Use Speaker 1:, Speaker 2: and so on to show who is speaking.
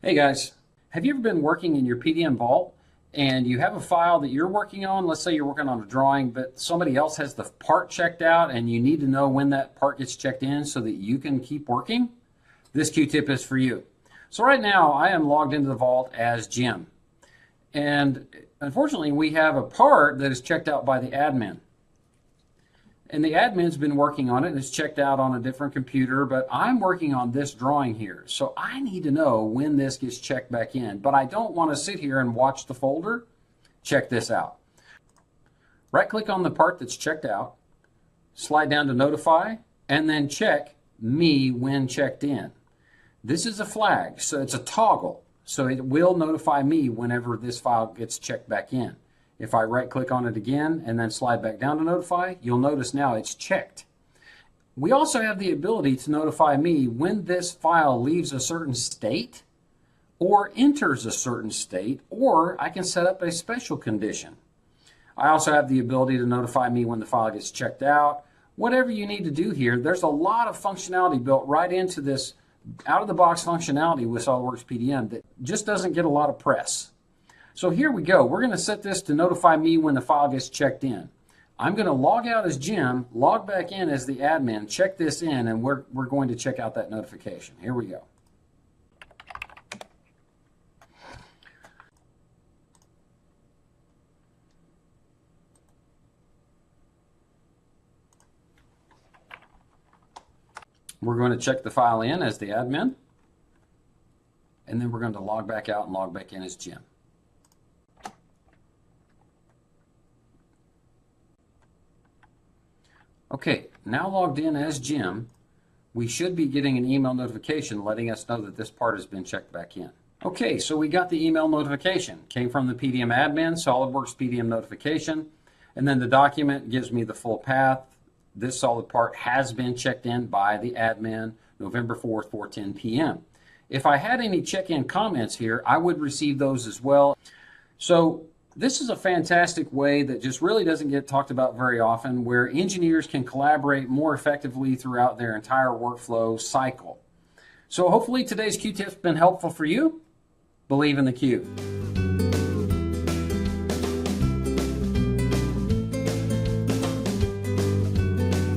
Speaker 1: Hey guys, have you ever been working in your PDM vault and you have a file that you're working on? Let's say you're working on a drawing, but somebody else has the part checked out and you need to know when that part gets checked in so that you can keep working? This Q-tip is for you. So right now I am logged into the vault as Jim. And unfortunately we have a part that is checked out by the admin. And the admin's been working on it and it's checked out on a different computer, but I'm working on this drawing here. So I need to know when this gets checked back in, but I don't want to sit here and watch the folder. Check this out. Right click on the part that's checked out, slide down to notify, and then check me when checked in. This is a flag, so it's a toggle. So it will notify me whenever this file gets checked back in. If I right click on it again and then slide back down to notify, you'll notice now it's checked. We also have the ability to notify me when this file leaves a certain state or enters a certain state, or I can set up a special condition. I also have the ability to notify me when the file gets checked out. Whatever you need to do here, there's a lot of functionality built right into this out-of-the-box functionality with SOLIDWORKS PDM that just doesn't get a lot of press. So here we go. We're going to set this to notify me when the file gets checked in. I'm going to log out as Jim, log back in as the admin, check this in, and we're going to check out that notification. Here we go. We're going to check the file in as the admin, and then we're going to log back out and log back in as Jim. Okay, now logged in as Jim, we should be getting an email notification letting us know that this part has been checked back in. Okay, so we got the email notification. Came from the PDM admin, SOLIDWORKS PDM notification, and then the document gives me the full path. This solid part has been checked in by the admin November 4th, 4:10 p.m. If I had any check-in comments here, I would receive those as well. So this is a fantastic way that just really doesn't get talked about very often, where engineers can collaborate more effectively throughout their entire workflow cycle. So hopefully today's Q-tip's been helpful for you. Believe in the Q.